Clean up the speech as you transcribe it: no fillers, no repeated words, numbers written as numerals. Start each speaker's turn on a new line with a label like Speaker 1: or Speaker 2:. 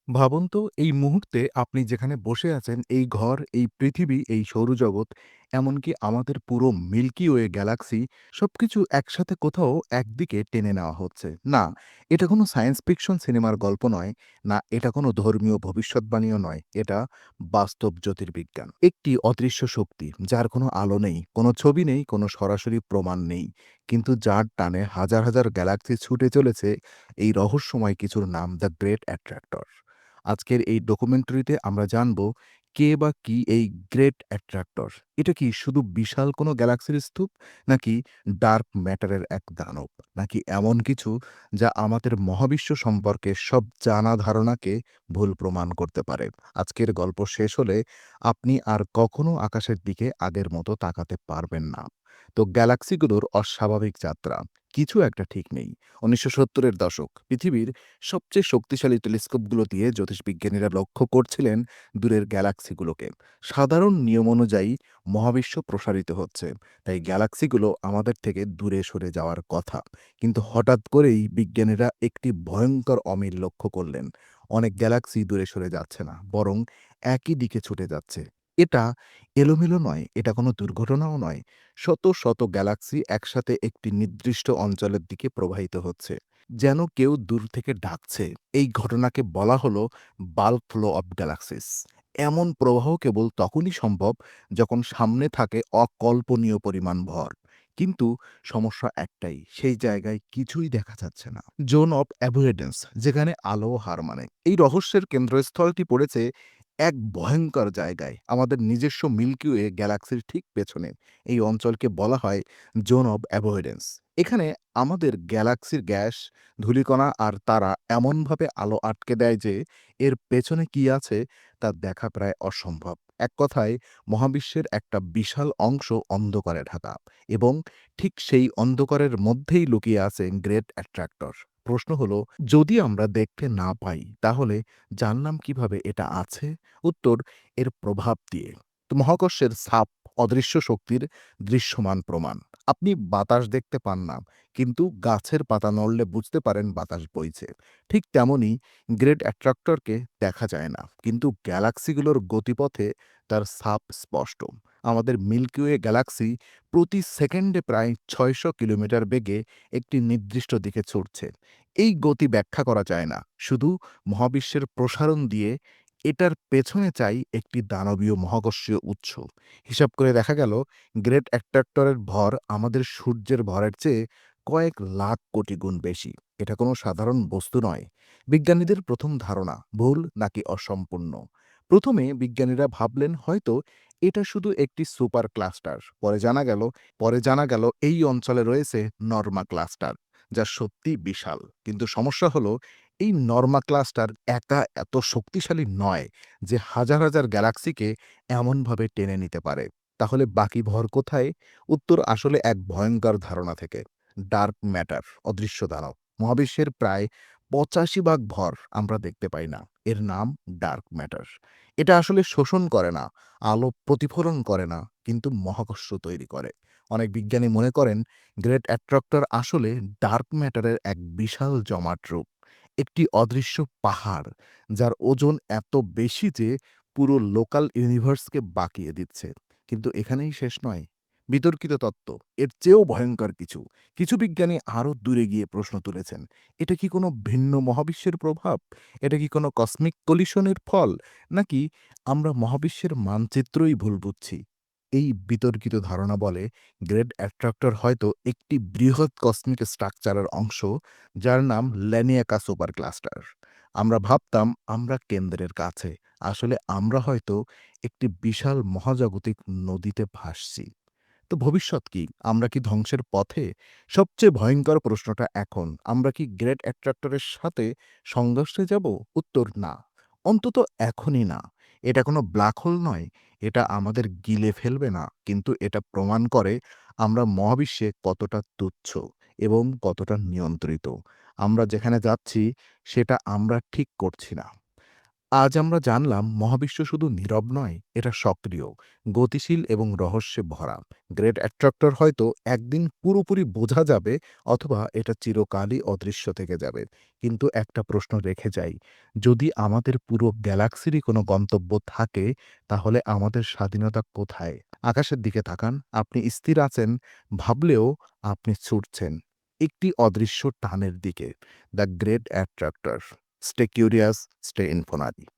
Speaker 1: ভাবুন তো এই মুহূর্তে আপনি যেখানে বসে আছেন, এই ঘর, এই পৃথিবী, এই সৌরজগৎ, এমনকি আমাদের পুরো মিল্কি ওয়ে গ্যালাক্সি সবকিছু একসাথে কোথাও একদিকে টেনে নেওয়া হচ্ছে। না, এটা কোনো সায়েন্স ফিকশন সিনেমার গল্প নয়, না এটা কোনো ধর্মীয় ভবিষ্যৎবাণীও নয়। এটা বাস্তব জ্যোতির্বিজ্ঞান। একটি অদৃশ্য শক্তি যার কোনো আলো নেই, কোনো ছবি নেই, কোনো সরাসরি প্রমাণ নেই। কিন্তু যার টানে হাজার, হাজার গ্যালাক্সি ছুটে চলেছে এই রহস্যময় কিছুর নাম দ্য গ্রেট অ্যাট্রাক্টর। আজকের এই ডকুমেন্টারিতে আমরা জানব কে বা কি এই গ্রেট অ্যাট্রাক্টর। এটা কি শুধু বিশাল কোনো গ্যালাক্সির স্তূপ, নাকি ডার্ক ম্যাটারের এক দানব, নাকি এমন কিছু যা আমাদের মহাবিশ্ব সম্পর্কে সব জানা ধারণাকে ভুল প্রমাণ করতে পারে। আজকের গল্প শেষ হলে আপনি আর কখনো আকাশের দিকে আগের মতো তাকাতে পারবেন না। তো গ্যালাক্সিগুলোর অস্বাভাবিক যাত্রা, কিছু একটা ঠিক নেই। ১৯৭০-এর দশক, পৃথিবীর সবচেয়ে শক্তিশালী টেলিস্কোপগুলো দিয়ে জ্যোতিষবিজ্ঞানীরা লক্ষ্য করছিলেন দূরের গ্যালাক্সিগুলোকে। সাধারণ নিয়ম অনুযায়ী মহাবিশ্ব প্রসারিত হচ্ছে, তাই গ্যালাক্সিগুলো আমাদের থেকে দূরে সরে যাওয়ার কথা। কিন্তু হঠাৎ করেই বিজ্ঞানীরা একটি ভয়ঙ্কর অমিল লক্ষ্য করলেন। অনেক গ্যালাক্সি দূরে সরে যাচ্ছে না, বরং একই দিকে ছুটে যাচ্ছে। এটা এলোমেলো নয়, এটা কোনো দুর্ঘটনাও নয়। শত শত গ্যালাক্সি একসাথে একটি নির্দিষ্ট অঞ্চলের দিকে প্রবাহিত হচ্ছে, যেন কেউ দূর থেকে ডাকছে। এই ঘটনাকে বলা হলো বাল্ক ফ্লো অফ গ্যালাক্সিস। এমন প্রবাহ কেবল তখনই সম্ভব যখন সামনে থাকে অকল্পনীয় পরিমাণ ভর। কিন্তু সমস্যা একটাই, সেই জায়গায় কিছুই দেখা যাচ্ছে না। জোন অফ অ্যাভয়েডেন্স, যেখানে আলো হার মানে। এই রহস্যের কেন্দ্রস্থলটি পড়েছে এক ভয়ঙ্কর জায়গায়, আমাদের নিজস্ব মিল্কি ওয়ে গ্যালাক্সির ঠিক পেছনে। এই অঞ্চলকে বলা হয় জোন অব অ্যাভয়েডেন্স। এখানে আমাদের গ্যালাক্সির গ্যাস, ধূলিকণা আর তারা এমনভাবে আলো আটকে দেয় যে এর পেছনে কি আছে তা দেখা প্রায় অসম্ভব। এক কথায়, মহাবিশ্বের একটা বিশাল অংশ অন্ধকারে ঢাকা, এবং ঠিক সেই অন্ধকারের মধ্যেই লুকিয়ে আছে গ্রেট অ্যাট্রাক্টর। প্রশ্ন হলো, যদি আমরা দেখতে না পাই তাহলে জানলাম কিভাবে এটা আছে? উত্তর, এর প্রভাব দিয়ে। তো মহাকর্ষের ছাপ অদৃশ্য শক্তির দৃশ্যমান প্রমাণ। আপনি বাতাস দেখতে পান না, কিন্তু গাছের পাতা নড়লে বুঝতে পারেন বাতাস বইছে। ঠিক তেমনি গ্রেট অ্যাট্রাক্টরকে দেখা যায় না, কিন্তু গ্যালাক্সিগুলোর গতিপথে তার ছাপ স্পষ্ট। আমাদের মিল্কি ওয়ে গ্যালাক্সি প্রতি সেকেন্ডে প্রায় ৬০০ কিলোমিটার বেগে একটি নির্দিষ্ট দিকে ছুটছে। এই গতি ব্যাখ্যা করা যায় না, শুধু মহাবিশ্বের প্রসারণ দিয়ে। এটার পেছনে চাই একটি দানবীয় মহাকর্ষীয় উৎস। হিসাব করে দেখা গেল গ্রেট অ্যাট্রাক্টরের ভর আমাদের সূর্যের ভরের চেয়ে কয়েক লাখ কোটি গুণ বেশি। এটা কোনো সাধারণ বস্তু নয়। বিজ্ঞানীদের প্রথম ধারণা ভুল নাকি অসম্পূর্ণ? প্রথমে বিজ্ঞানীরা ভাবলেন হয়তো এটা শুধু একটি সুপার ক্লাস্টার। পরে জানা গেল এই অঞ্চলে রয়েছে নর্মা ক্লাস্টার, যা সত্যি বিশাল। কিন্তু সমস্যা হলো, এই নর্মা ক্লাস্টার একা এত শক্তিশালী নয় যে হাজার হাজার গ্যালাক্সিকে এমনভাবে টেনে নিতে পারে। তাহলে বাকি ভর কোথায়? উত্তর আসলে এক ভয়ঙ্কর ধারণা থেকে। ডার্ক ম্যাটার, অদৃশ্য দানব। মহাবিশ্বের প্রায় ৮৫ ভাগ ভর আমরা দেখতে পাই না। এর নাম ডার্ক ম্যাটার। এটা আসলে শোষণ করে না, আলো প্রতিফলন করে না, কিন্তু মহাকর্ষ তৈরি করে। অনেক বিজ্ঞানী মনে করেন গ্রেট অ্যাট্রাক্টর আসলে ডার্ক ম্যাটারের এক বিশাল জমাট রূপ, একটি অদৃশ্য পাহাড় যার ওজন এত বেশি যে পুরো লোকাল ইউনিভার্সকে বাঁকিয়ে দিচ্ছে। কিন্তু এখানেই শেষ নয়। বিতর্কিত তত্ত্ব, এর চেয়েও ভয়ঙ্কর কিছু। কিছু বিজ্ঞানী আরও দূরে গিয়ে প্রশ্ন তুলেছেন, এটা কি কোনো ভিন্ন মহাবিশ্বের প্রভাব? এটা কি কোনো কসমিক কলিশনের ফল, নাকি আমরা মহাবিশ্বের মানচিত্রই ভুল বুঝছি? এই বিতর্কিত ধারণা বলে গ্রেট অ্যাট্রাক্টর হয়তো একটি বৃহৎ কসমিক স্ট্রাকচারের অংশ, যার নাম ল্যানিয়াকা সুপার ক্লাস্টার। আমরা ভাবতাম আমরা কেন্দ্রের কাছে, আসলে আমরা হয়তো একটি বিশাল মহাজাগতিক নদীতে ভাসছি। তো ভবিষ্যৎ কি? আমরা কি ধ্বংসের পথে? সবচেয়ে ভয়ঙ্কর প্রশ্নটা এখন, আমরা কি গ্রেট অ্যাট্রাক্টরের সাথে সংঘর্ষে যাব? উত্তর, না। অন্তত এখনই না। এটা কোনো ব্ল্যাক হোল নয়। এটা আমাদের গিলে ফেলবে না। কিন্তু এটা প্রমাণ করে আমরা মহাবিশ্বে কতটা তুচ্ছ এবং কতটা নিয়ন্ত্রিত। আমরা যেখানে যাচ্ছি সেটা আমরা ঠিক করছি না। আজ আমরা জানলাম মহাবিশ্ব শুধু নীরব নয়, এটা সক্রিয়, গতিশীল এবং রহস্যে ভরা। গ্রেট অ্যাট্রাক্টর হয়তো একদিন পুরোপুরি বোঝা যাবে, অথবা এটা চিরকালই অদৃশ্য থেকে যাবে। কিন্তু একটা প্রশ্ন রেখে যাই, যদি আমাদের পুরো গ্যালাক্সিরই কোনো গন্তব্য থাকে, তাহলে আমাদের স্বাধীনতা কোথায়? আকাশের দিকে তাকান, আপনি স্থির আছেন, ভাবলেও আপনি ছুটছেন একটি অদৃশ্য টানের দিকে, the great attractor. Stay curious, stay ইনফোনারি।